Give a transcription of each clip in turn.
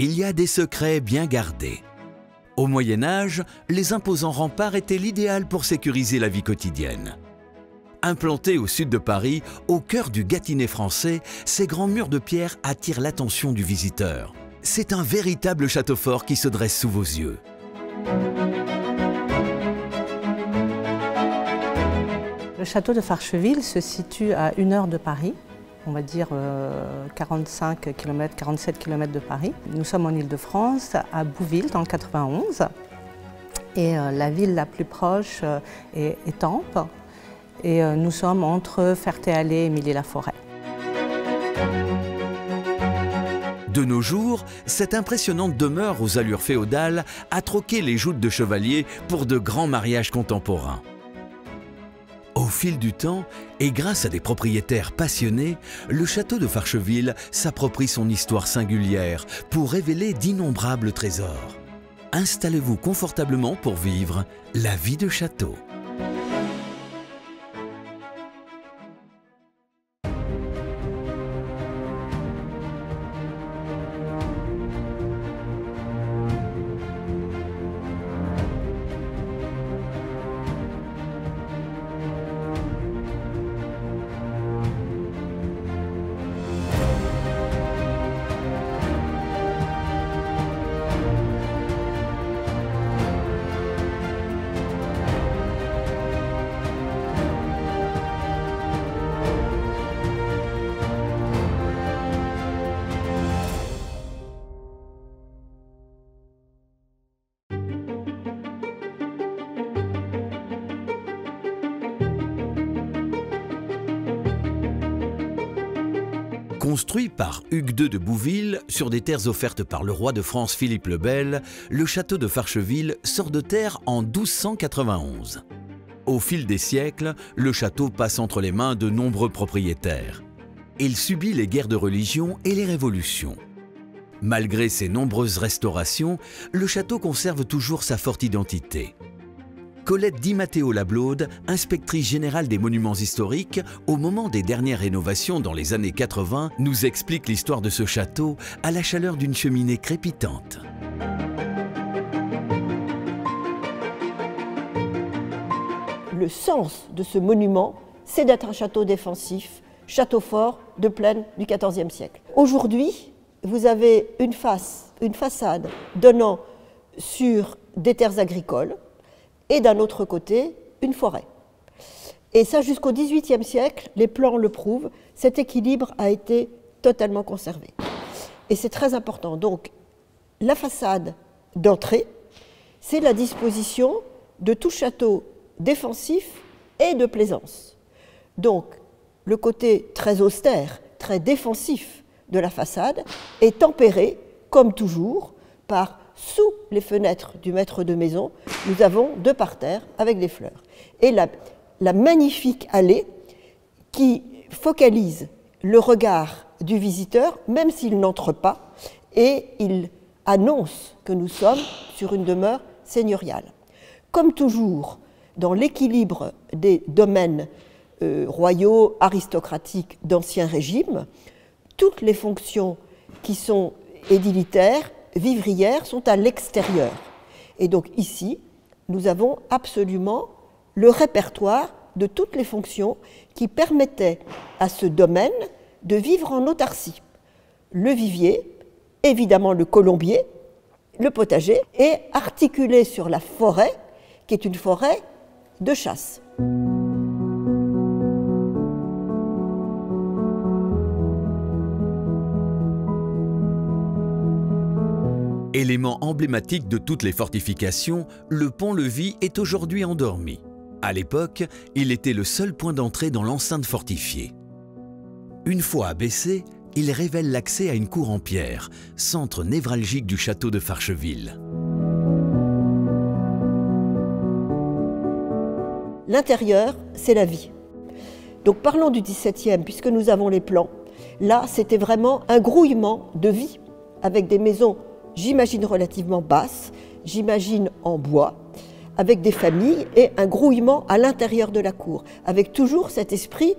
il y a des secrets bien gardés. Au Moyen-Âge, les imposants remparts étaient l'idéal pour sécuriser la vie quotidienne. Implantés au sud de Paris, au cœur du Gâtinais français, ces grands murs de pierre attirent l'attention du visiteur. C'est un véritable château fort qui se dresse sous vos yeux. Le château de Farcheville se situe à 1 heure de Paris, on va dire 45 km, 47 km de Paris. Nous sommes en Île-de-France, à Bouville, dans le 91. Et la ville la plus proche est Étampes. Et nous sommes entre Ferté-Alais et Milly-la-Forêt. De nos jours, cette impressionnante demeure aux allures féodales a troqué les joutes de chevaliers pour de grands mariages contemporains. Au fil du temps, et grâce à des propriétaires passionnés, le château de Farcheville s'approprie son histoire singulière pour révéler d'innombrables trésors. Installez-vous confortablement pour vivre la vie de château. Construit par Hugues II de Bouville sur des terres offertes par le roi de France Philippe le Bel, le château de Farcheville sort de terre en 1291. Au fil des siècles, le château passe entre les mains de nombreux propriétaires. Il subit les guerres de religion et les révolutions. Malgré ses nombreuses restaurations, le château conserve toujours sa forte identité. Colette Di Matteo Lablaude, inspectrice générale des monuments historiques, au moment des dernières rénovations dans les années 80, nous explique l'histoire de ce château à la chaleur d'une cheminée crépitante. Le sens de ce monument, c'est d'être un château défensif, château fort de plaine du XIVe siècle. Aujourd'hui, vous avez une façade donnant sur des terres agricoles, et d'un autre côté, une forêt. Et ça, jusqu'au XVIIIe siècle, les plans le prouvent, cet équilibre a été totalement conservé. Et c'est très important. Donc, la façade d'entrée, c'est la disposition de tout château défensif et de plaisance. Donc, le côté très austère, très défensif de la façade est tempéré, comme toujours, par sous les fenêtres du maître de maison, nous avons deux parterres avec des fleurs. Et la magnifique allée qui focalise le regard du visiteur, même s'il n'entre pas, et il annonce que nous sommes sur une demeure seigneuriale. Comme toujours, dans l'équilibre des domaines royaux, aristocratiques d'Ancien Régime, toutes les fonctions qui sont édilitaires, vivrières, sont à l'extérieur. Et donc ici, nous avons absolument le répertoire de toutes les fonctions qui permettaient à ce domaine de vivre en autarcie. Le vivier, évidemment le colombier, le potager, et articulé sur la forêt, qui est une forêt de chasse. Élément emblématique de toutes les fortifications, le pont-levis est aujourd'hui endormi. À l'époque, il était le seul point d'entrée dans l'enceinte fortifiée. Une fois abaissé, il révèle l'accès à une cour en pierre, centre névralgique du château de Farcheville. L'intérieur, c'est la vie. Donc parlons du XVIIe, puisque nous avons les plans. Là, c'était vraiment un grouillement de vie, avec des maisons, j'imagine, relativement basses, j'imagine en bois, avec des familles et un grouillement à l'intérieur de la cour, avec toujours cet esprit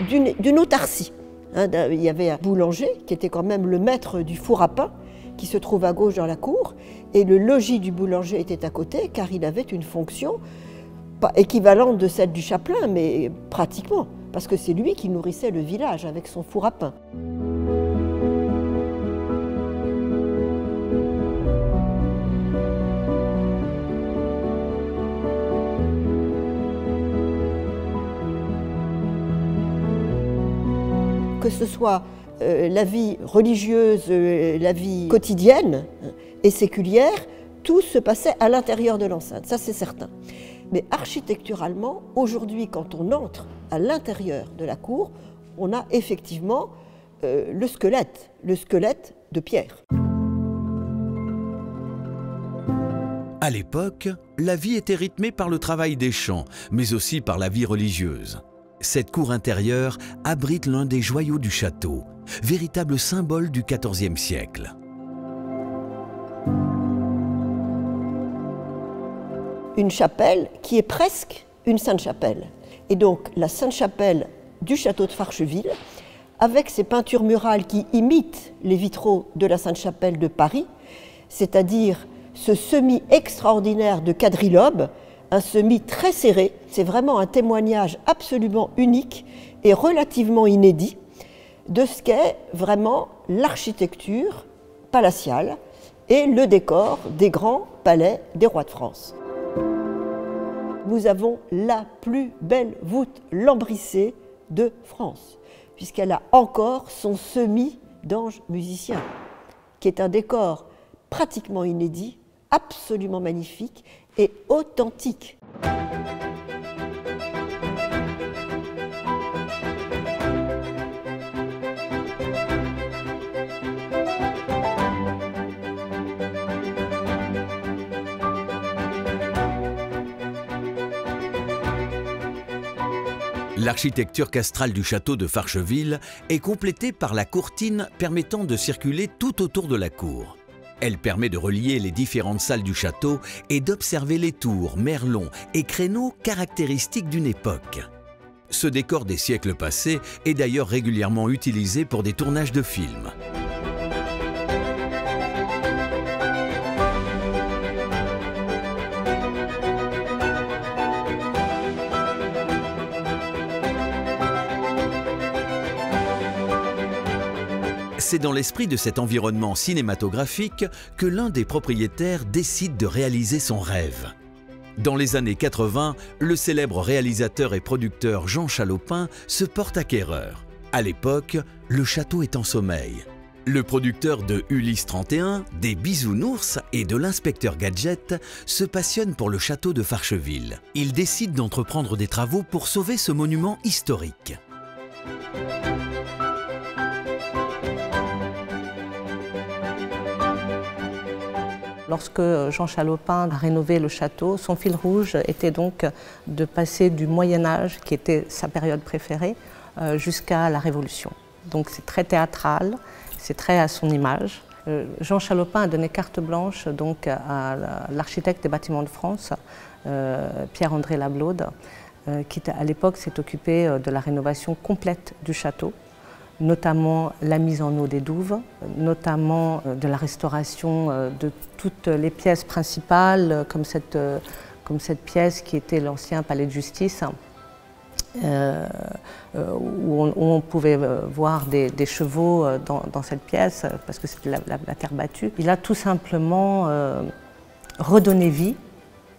d'une autarcie. Il y avait un boulanger qui était quand même le maître du four à pain, qui se trouve à gauche dans la cour, et le logis du boulanger était à côté, car il avait une fonction pas équivalente de celle du chapelain, mais pratiquement, parce que c'est lui qui nourrissait le village avec son four à pain. Que ce soit la vie religieuse, la vie quotidienne et séculière, tout se passait à l'intérieur de l'enceinte, ça c'est certain. Mais architecturalement, aujourd'hui, quand on entre à l'intérieur de la cour, on a effectivement le squelette de pierre. À l'époque, la vie était rythmée par le travail des champs, mais aussi par la vie religieuse. Cette cour intérieure abrite l'un des joyaux du château, véritable symbole du XIVe siècle. Une chapelle qui est presque une Sainte-Chapelle. Et donc la Sainte-Chapelle du château de Farcheville, avec ses peintures murales qui imitent les vitraux de la Sainte-Chapelle de Paris, c'est-à-dire ce semis extraordinaire de quadrilobe, un semis très serré. C'est vraiment un témoignage absolument unique et relativement inédit de ce qu'est vraiment l'architecture palatiale et le décor des grands palais des rois de France. Nous avons la plus belle voûte lambrissée de France, puisqu'elle a encore son semis d'ange musicien, qui est un décor pratiquement inédit, absolument magnifique et authentique. L'architecture castrale du château de Farcheville est complétée par la courtine permettant de circuler tout autour de la cour. Elle permet de relier les différentes salles du château et d'observer les tours, merlons et créneaux caractéristiques d'une époque. Ce décor des siècles passés est d'ailleurs régulièrement utilisé pour des tournages de films. C'est dans l'esprit de cet environnement cinématographique que l'un des propriétaires décide de réaliser son rêve. Dans les années 80, le célèbre réalisateur et producteur Jean Chalopin se porte acquéreur. À l'époque, le château est en sommeil. Le producteur de Ulysse 31, des Bisounours et de l'Inspecteur Gadget se passionne pour le château de Farcheville. Il décide d'entreprendre des travaux pour sauver ce monument historique. Lorsque Jean Chalopin a rénové le château, son fil rouge était donc de passer du Moyen-Âge, qui était sa période préférée, jusqu'à la Révolution. Donc c'est très théâtral, c'est très à son image. Jean Chalopin a donné carte blanche donc, à l'architecte des bâtiments de France, Pierre-André Lablaude, qui à l'époque s'est occupé de la rénovation complète du château, notamment la mise en eau des douves, notamment de la restauration de toutes les pièces principales, comme cette pièce qui était l'ancien palais de justice, où on pouvait voir des chevaux dans cette pièce, parce que c'était la terre battue. Il a tout simplement redonné vie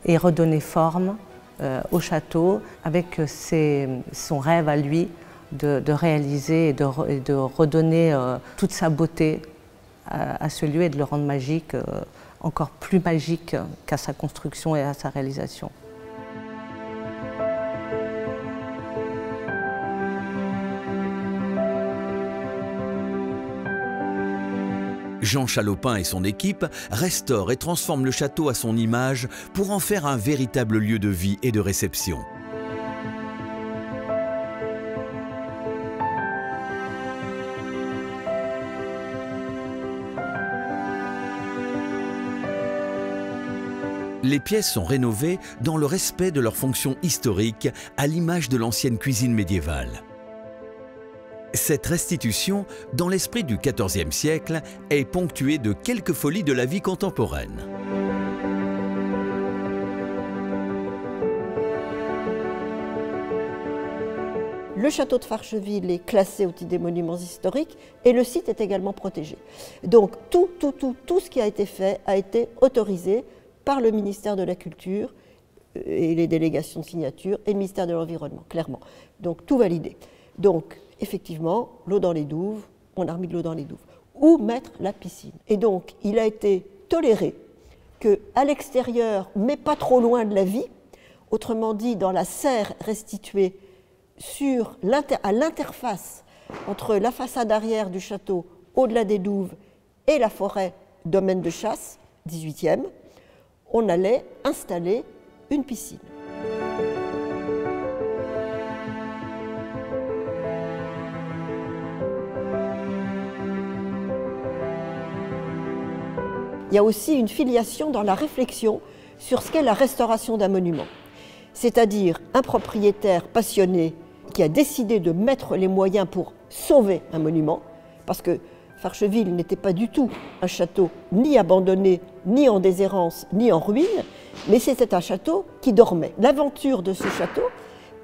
et redonné forme au château avec son rêve à lui, de réaliser et de redonner toute sa beauté à ce lieu et de le rendre magique, encore plus magique qu'à sa construction et à sa réalisation. Jean Chalopin et son équipe restaurent et transforment le château à son image pour en faire un véritable lieu de vie et de réception. Les pièces sont rénovées dans le respect de leur fonction historique, à l'image de l'ancienne cuisine médiévale. Cette restitution, dans l'esprit du XIVe siècle, est ponctuée de quelques folies de la vie contemporaine. Le château de Farcheville est classé au titre des monuments historiques et le site est également protégé. Donc tout ce qui a été fait a été autorisé par le ministère de la Culture et les délégations de signature et le ministère de l'Environnement, clairement. Donc tout validé. Donc effectivement, l'eau dans les douves, on a remis de l'eau dans les douves. Où mettre la piscine? Et donc il a été toléré qu'à l'extérieur, mais pas trop loin de la vie, autrement dit dans la serre restituée à l'interface entre la façade arrière du château, au-delà des douves, et la forêt domaine de chasse, 18e, on allait installer une piscine. Il y a aussi une filiation dans la réflexion sur ce qu'est la restauration d'un monument. C'est-à-dire un propriétaire passionné qui a décidé de mettre les moyens pour sauver un monument, parce que Farcheville n'était pas du tout un château ni abandonné, ni en déshérence, ni en ruine, mais c'était un château qui dormait. L'aventure de ce château,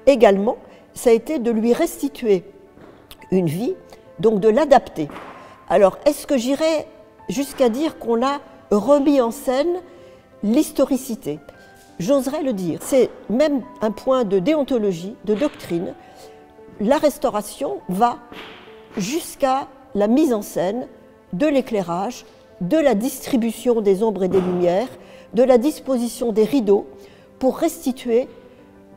également, ça a été de lui restituer une vie, donc de l'adapter. Alors, est-ce que j'irais jusqu'à dire qu'on a remis en scène l'historicité? J'oserais le dire. C'est même un point de déontologie, de doctrine. La restauration va jusqu'à la mise en scène de l'éclairage, de la distribution des ombres et des lumières, de la disposition des rideaux pour restituer,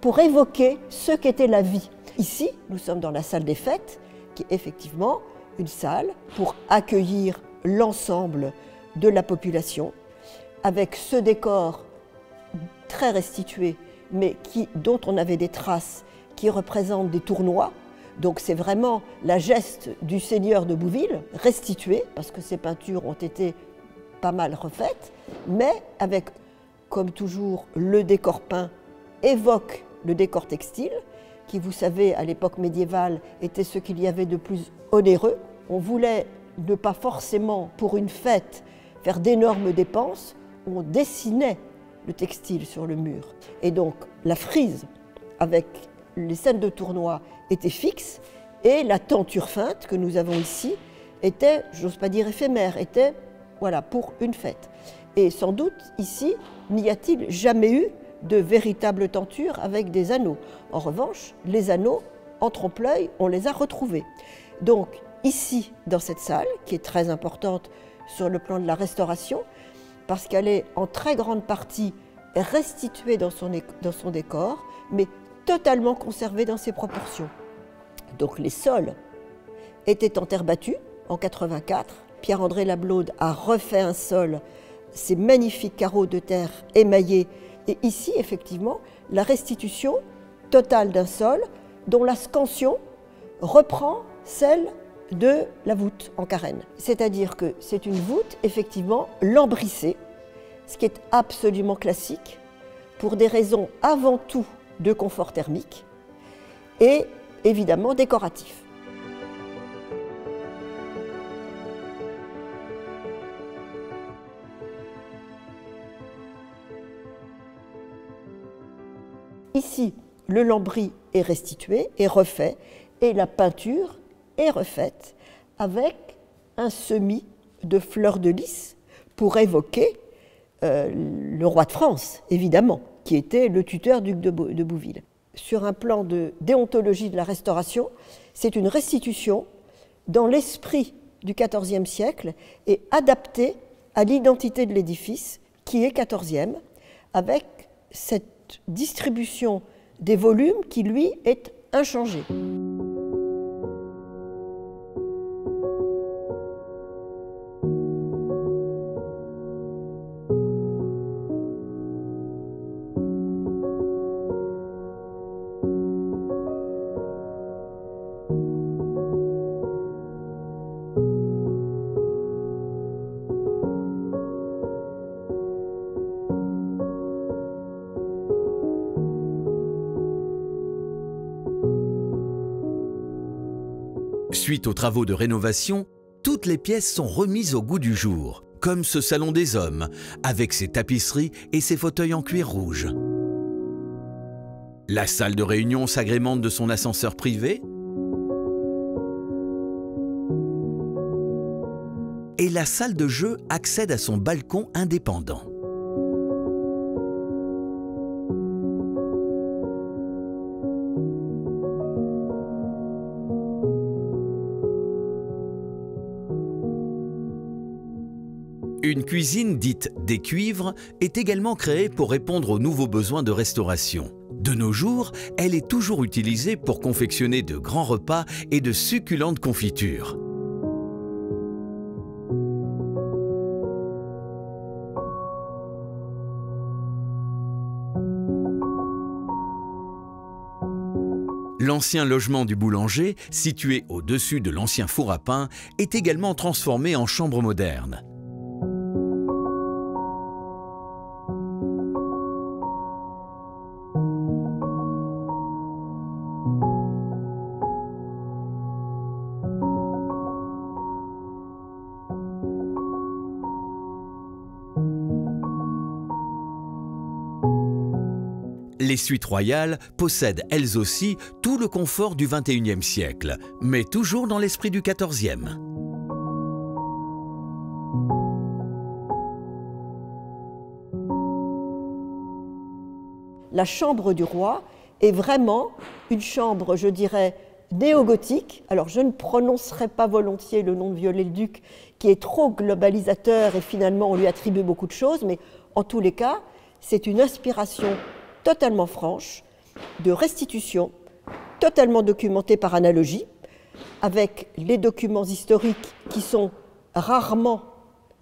pour évoquer ce qu'était la vie. Ici, nous sommes dans la salle des fêtes, qui est effectivement une salle pour accueillir l'ensemble de la population, avec ce décor très restitué, mais dont on avait des traces qui représentent des tournois. Donc c'est vraiment la geste du seigneur de Bouville, restituée, parce que ces peintures ont été pas mal refaites, mais avec, comme toujours, le décor peint évoque le décor textile, qui, vous savez, à l'époque médiévale, était ce qu'il y avait de plus onéreux. On voulait ne pas forcément, pour une fête, faire d'énormes dépenses, on dessinait le textile sur le mur. Et donc la frise avec les scènes de tournoi était fixe et la tenture feinte que nous avons ici était, j'ose pas dire éphémère, était voilà, pour une fête. Et sans doute ici, n'y a-t-il jamais eu de véritable tenture avec des anneaux. En revanche, les anneaux, en trompe-l'œil, on les a retrouvés. Donc ici, dans cette salle, qui est très importante sur le plan de la restauration, parce qu'elle est en très grande partie restituée dans son décor, mais totalement conservée dans ses proportions. Donc les sols étaient en terre battue en 84. Pierre-André Lablaude a refait un sol, ces magnifiques carreaux de terre émaillés. Et ici, effectivement, la restitution totale d'un sol dont la scansion reprend celle de la voûte en carène. C'est-à-dire que c'est une voûte, effectivement, lambrissée, ce qui est absolument classique, pour des raisons avant tout de confort thermique et évidemment décoratif. Ici, le lambris est restitué, est refait, et la peinture est refaite avec un semis de fleurs de lys pour évoquer le roi de France, évidemment, qui était le tuteur duc de Bouville. Sur un plan de déontologie de la restauration, c'est une restitution dans l'esprit du XIVe siècle et adaptée à l'identité de l'édifice qui est XIVe, avec cette distribution des volumes qui, lui, est inchangée. Suite aux travaux de rénovation, toutes les pièces sont remises au goût du jour, comme ce salon des hommes, avec ses tapisseries et ses fauteuils en cuir rouge. La salle de réunion s'agrémente de son ascenseur privé et la salle de jeu accède à son balcon indépendant. Une cuisine dite des cuivres est également créée pour répondre aux nouveaux besoins de restauration. De nos jours, elle est toujours utilisée pour confectionner de grands repas et de succulentes confitures. L'ancien logement du boulanger, situé au-dessus de l'ancien four à pain, est également transformé en chambre moderne. Les suites royales possèdent elles aussi tout le confort du XXIe siècle, mais toujours dans l'esprit du XIVe. La chambre du roi est vraiment une chambre, je dirais, néo-gothique. Alors je ne prononcerai pas volontiers le nom de Viollet-le-Duc, qui est trop globalisateur et finalement on lui attribue beaucoup de choses, mais en tous les cas, c'est une inspiration totalement franche, de restitution, totalement documentée par analogie, avec les documents historiques qui sont rarement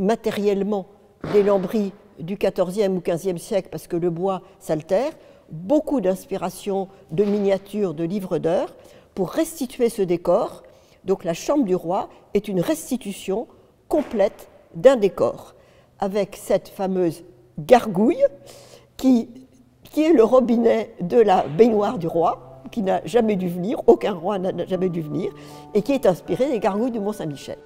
matériellement des lambris du XIVe ou XVe siècle parce que le bois s'altère, beaucoup d'inspiration de miniatures, de livres d'heures pour restituer ce décor. Donc la chambre du roi est une restitution complète d'un décor, avec cette fameuse gargouille qui est le robinet de la baignoire du roi, qui n'a jamais dû venir, aucun roi n'a jamais dû venir, et qui est inspiré des gargouilles du Mont-Saint-Michel.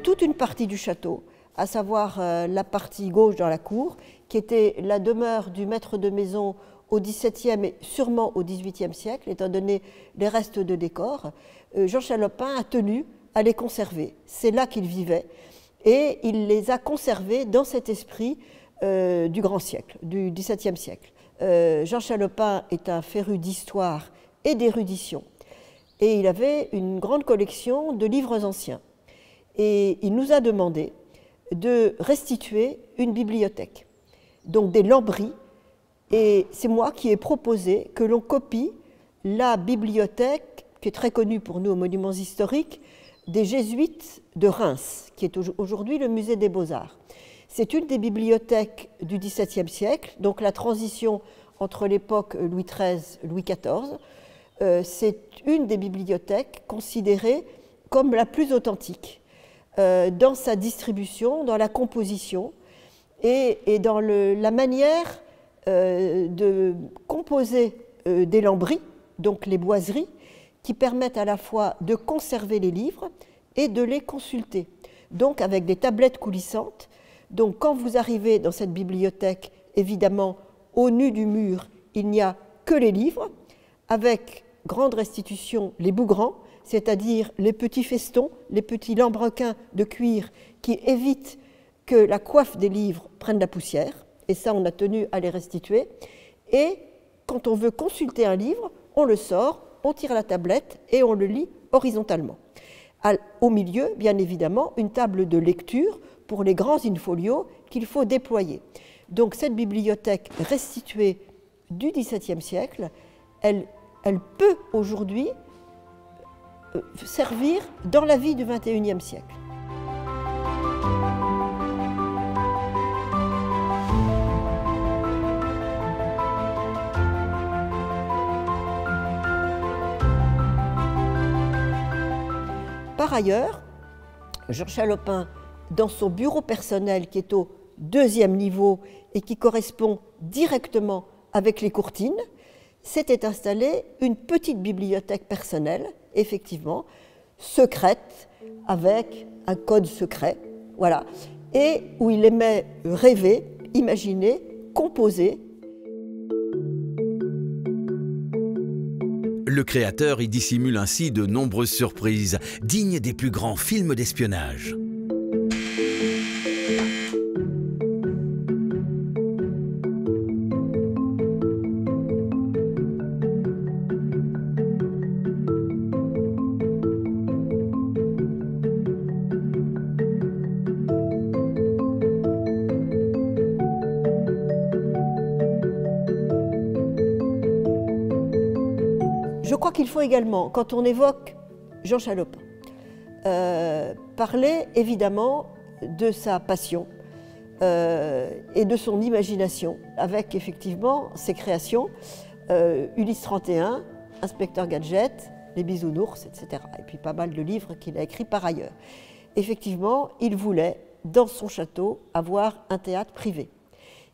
Toute une partie du château, à savoir la partie gauche dans la cour, qui était la demeure du maître de maison au XVIIe et sûrement au XVIIIe siècle, étant donné les restes de décor, Jean Chalopin a tenu à les conserver. C'est là qu'il vivait et il les a conservés dans cet esprit du grand siècle, du XVIIe siècle. Jean Chalopin est un féru d'histoire et d'érudition et il avait une grande collection de livres anciens. Et il nous a demandé de restituer une bibliothèque, donc des lambris. Et c'est moi qui ai proposé que l'on copie la bibliothèque, qui est très connue pour nous aux monuments historiques, des Jésuites de Reims, qui est aujourd'hui le musée des Beaux-Arts. C'est une des bibliothèques du XVIIe siècle, donc la transition entre l'époque Louis XIII et Louis XIV. C'est une des bibliothèques considérées comme la plus authentique dans sa distribution, dans la composition et dans la manière de composer des lambris, donc les boiseries, qui permettent à la fois de conserver les livres et de les consulter. Donc avec des tablettes coulissantes. Donc quand vous arrivez dans cette bibliothèque, évidemment, au nu du mur, il n'y a que les livres, avec grande restitution les bougrans, c'est-à-dire les petits festons, les petits lambrequins de cuir qui évitent que la coiffe des livres prenne la poussière, et ça on a tenu à les restituer. Et quand on veut consulter un livre, on le sort, on tire la tablette et on le lit horizontalement. Au milieu, bien évidemment, une table de lecture pour les grands in-folios qu'il faut déployer. Donc cette bibliothèque restituée du XVIIe siècle, elle peut aujourd'hui servir dans la vie du XXIe siècle. Par ailleurs, Jean Chalopin, dans son bureau personnel qui est au 2e niveau et qui correspond directement avec les courtines, s'était installé une petite bibliothèque personnelle, effectivement, secrète, avec un code secret, voilà, et où il aimait rêver, imaginer, composer. Le créateur y dissimule ainsi de nombreuses surprises, dignes des plus grands films d'espionnage. Je crois qu'il faut également, quand on évoque Jean Chalopin, parler évidemment de sa passion et de son imagination, avec effectivement ses créations, Ulysse 31, Inspecteur Gadget, Les Bisounours, etc. Et puis pas mal de livres qu'il a écrits par ailleurs. Effectivement, il voulait, dans son château, avoir un théâtre privé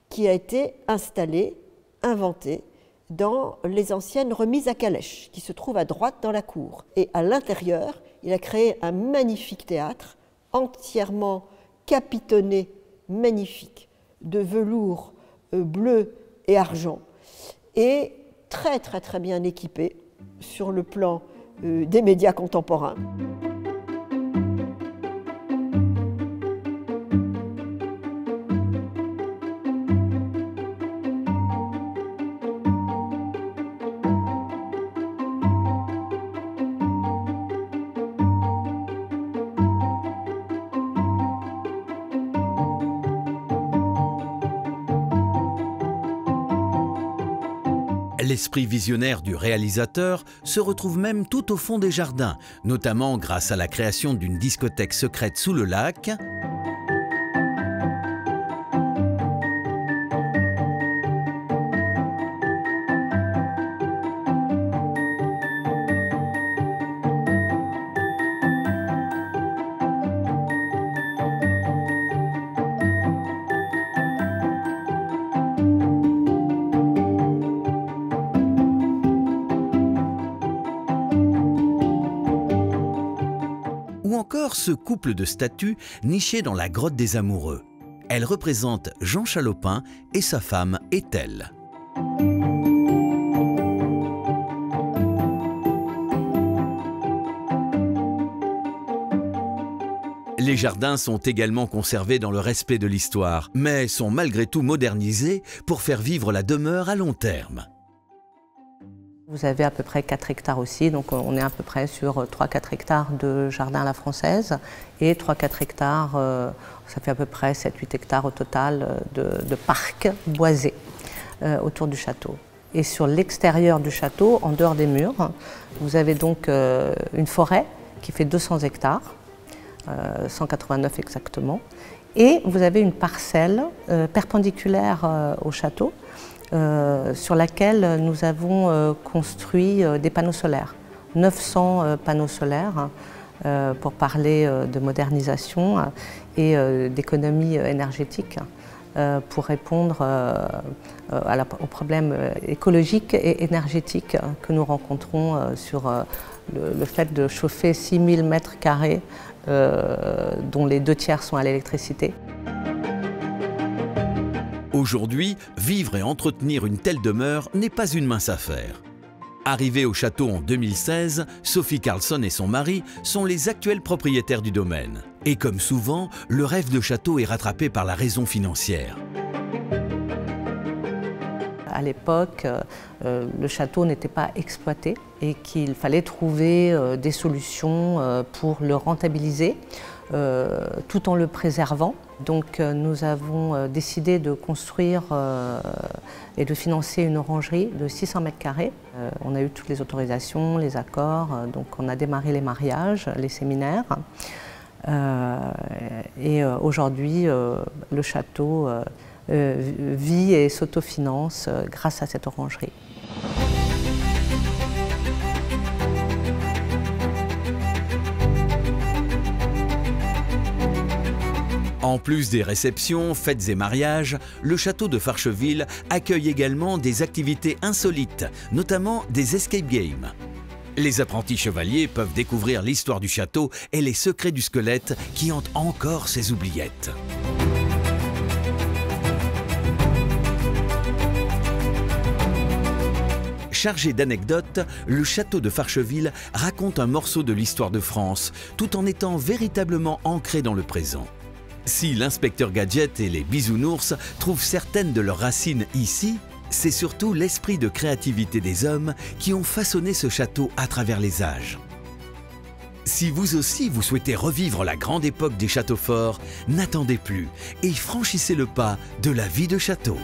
qui a été installé, inventé, dans les anciennes remises à calèche, qui se trouvent à droite dans la cour. Et à l'intérieur, il a créé un magnifique théâtre, entièrement capitonné, magnifique, de velours bleu et argent, et très très très bien équipé sur le plan des médias contemporains. L'esprit visionnaire du réalisateur se retrouve même tout au fond des jardins, notamment grâce à la création d'une discothèque secrète sous le lac, ou encore ce couple de statues nichées dans la grotte des amoureux. Elle représente Jean Chalopin et sa femme Ethel. Les jardins sont également conservés dans le respect de l'histoire, mais sont malgré tout modernisés pour faire vivre la demeure à long terme. Vous avez à peu près 4 hectares aussi, donc on est à peu près sur 3-4 hectares de jardin à la française et 3-4 hectares, ça fait à peu près 7-8 hectares au total de parcs boisés autour du château. Et sur l'extérieur du château, en dehors des murs, vous avez donc une forêt qui fait 200 hectares, 189 exactement, et vous avez une parcelle perpendiculaire au château, sur laquelle nous avons construit des panneaux solaires, 900 panneaux solaires pour parler de modernisation et d'économie énergétique pour répondre aux problèmes écologiques et énergétiques que nous rencontrons sur le fait de chauffer 6000 mètres carrés dont les 2 tiers sont à l'électricité. Aujourd'hui, vivre et entretenir une telle demeure n'est pas une mince affaire. Arrivée au château en 2016, Sophie Carlsson et son mari sont les actuels propriétaires du domaine. Et comme souvent, le rêve de château est rattrapé par la raison financière. À l'époque, le château n'était pas exploité et qu'il fallait trouver des solutions pour le rentabiliser tout en le préservant. Donc nous avons décidé de construire et de financer une orangerie de 600 mètres carrés. On a eu toutes les autorisations, les accords, donc on a démarré les mariages, les séminaires. Et aujourd'hui, le château vit et s'autofinance grâce à cette orangerie. plus des réceptions, fêtes et mariages, le château de Farcheville accueille également des activités insolites, notamment des escape games. Les apprentis chevaliers peuvent découvrir l'histoire du château et les secrets du squelette qui hante encore ses oubliettes. Chargé d'anecdotes, le château de Farcheville raconte un morceau de l'histoire de France, tout en étant véritablement ancré dans le présent. Si l'inspecteur Gadget et les bisounours trouvent certaines de leurs racines ici, c'est surtout l'esprit de créativité des hommes qui ont façonné ce château à travers les âges. Si vous aussi vous souhaitez revivre la grande époque des châteaux forts, n'attendez plus et franchissez le pas de la vie de château.